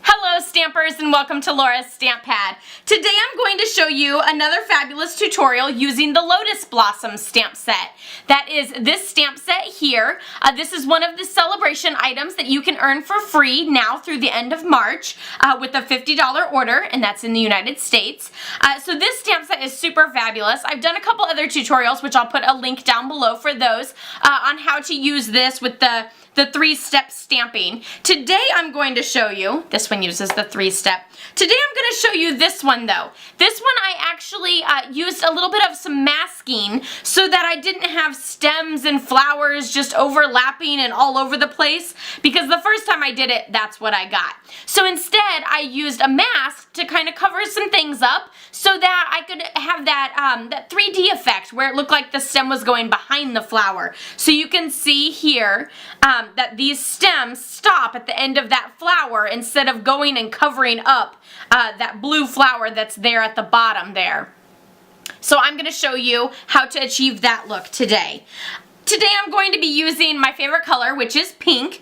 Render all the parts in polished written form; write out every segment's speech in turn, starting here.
Hello Stampers and welcome to Laura's Stamp Pad. Today I'm going to show you another fabulous tutorial using the Lotus Blossom stamp set. That is this stamp set here. This is one of the Sale-A-Bration items that you can earn for free now through the end of March with a $50 order, and that's in the United States. So this stamp set is super fabulous. I've done a couple other tutorials, which I'll put a link down below for those, on how to use this with the three-step stamping. Today I'm going to show you, this one uses the three-step. Today I'm going to show you this one though. This one I actually used a little bit of some masking so that I didn't have stems and flowers just overlapping and all over the place, because the first time I did it, that's what I got. So instead I used a mask to kind of cover some things up so that I could have that, that 3D effect where it looked like the stem was going behind the flower. So you can see here that these stems stop at the end of that flower instead of going and covering up that blue flower that's there at the bottom there. So I'm going to show you how to achieve that look today. Today I'm going to be using my favorite color, which is pink.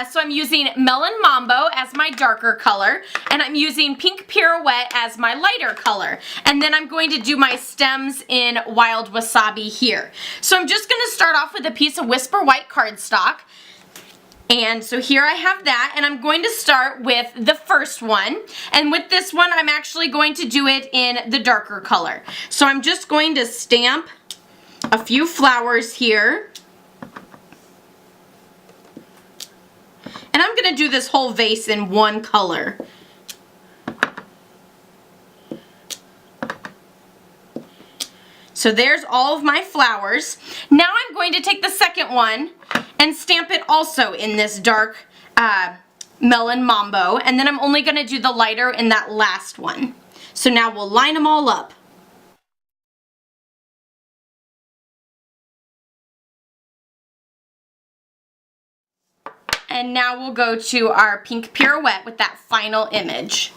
So I'm using Melon Mambo as my darker color, and I'm using Pink Pirouette as my lighter color. And then I'm going to do my stems in Wild Wasabi here. So I'm just going to start off with a piece of Whisper White cardstock. And so here I have that, and I'm going to start with the first one. And with this one, I'm actually going to do it in the darker color. So I'm just going to stamp a few flowers here. And I'm going to do this whole vase in one color. So there's all of my flowers. Now I'm going to take the second one and stamp it also in this dark Melon Mambo, and then I'm only going to do the lighter in that last one. So now we'll line them all up. And now we'll go to our Pink Pirouette with that final image.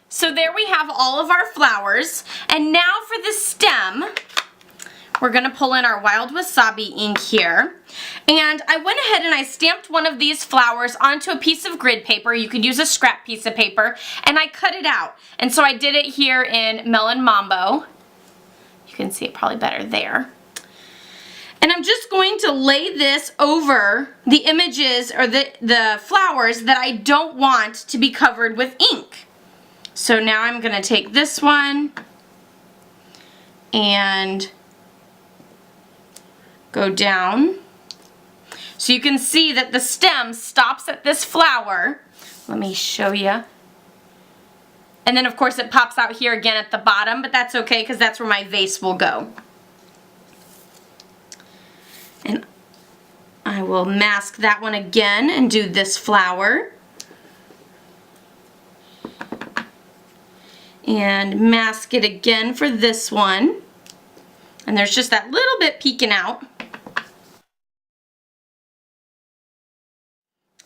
So there we have all of our flowers, and now for the stem, we're going to pull in our Wild Wasabi ink here. And I went ahead and I stamped one of these flowers onto a piece of grid paper. You could use a scrap piece of paper, and I cut it out. And so I did it here in Melon Mambo. You can see it probably better there. And I'm just going to lay this over the images or the flowers that I don't want to be covered with ink. So now I'm going to take this one and go down. So you can see that the stem stops at this flower. Let me show you. And then of course it pops out here again at the bottom, but that's okay because that's where my vase will go. And I will mask that one again and do this flower. And mask it again for this one. And there's just that little bit peeking out.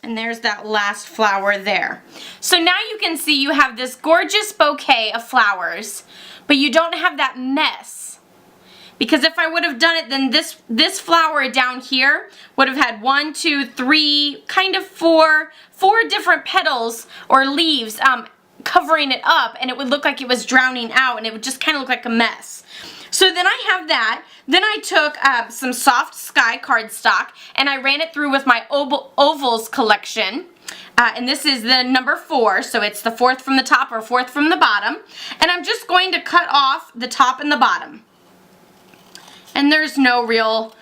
And there's that last flower there. So now you can see you have this gorgeous bouquet of flowers, but you don't have that mess. Because if I would have done it, then this flower down here would have had 1, 2, 3, kind of four different petals or leaves covering it up, and it would look like it was drowning out, and it would just kind of look like a mess. So then I have that. Then I took some soft sky cardstock and I ran it through with my ovals collection. And this is the number 4, so it's the 4th from the top or 4th from the bottom. And I'm just going to cut off the top and the bottom. And there's no real,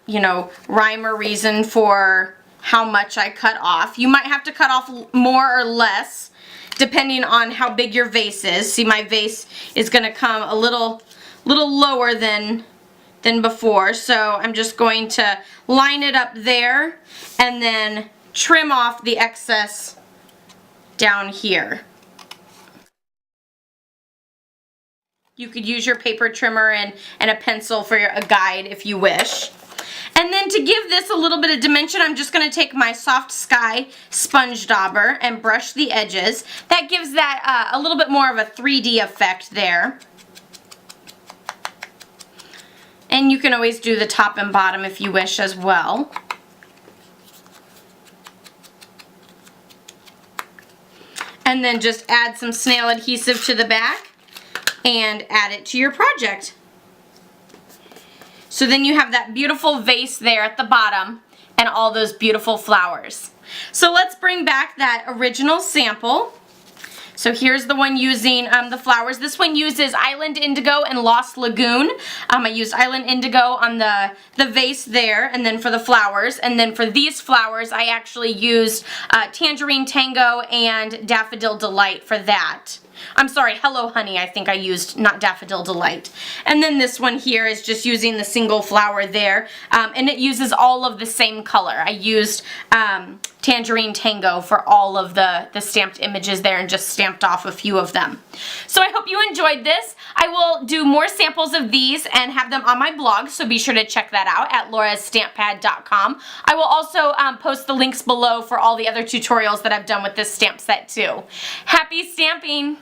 you know, rhyme or reason for how much I cut off. You might have to cut off more or less depending on how big your vase is. See, my vase is going to come a little lower than before, so I'm just going to line it up there and then trim off the excess down here. You could use your paper trimmer and a pencil for a guide if you wish. And then to give this a little bit of dimension, I'm just going to take my Soft Sky sponge dauber and brush the edges. That gives that a little bit more of a 3D effect there. And you can always do the top and bottom if you wish as well. And then just add some snail adhesive to the back and add it to your project. So then you have that beautiful vase there at the bottom and all those beautiful flowers. So let's bring back that original sample. So here's the one using the flowers. This one uses Island Indigo and Lost Lagoon. I used Island Indigo on the vase there, and then for the flowers. And then for these flowers, I actually used Tangerine Tango and Daffodil Delight for that. I'm sorry, Hello Honey I think I used, not Daffodil Delight. And then this one here is just using the single flower there, and it uses all of the same color. I used Tangerine Tango for all of the stamped images there and just stamped off a few of them. So I hope you enjoyed this. I will do more samples of these and have them on my blog, so be sure to check that out at laurastamppad.com. I will also post the links below for all the other tutorials that I've done with this stamp set too. Happy stamping!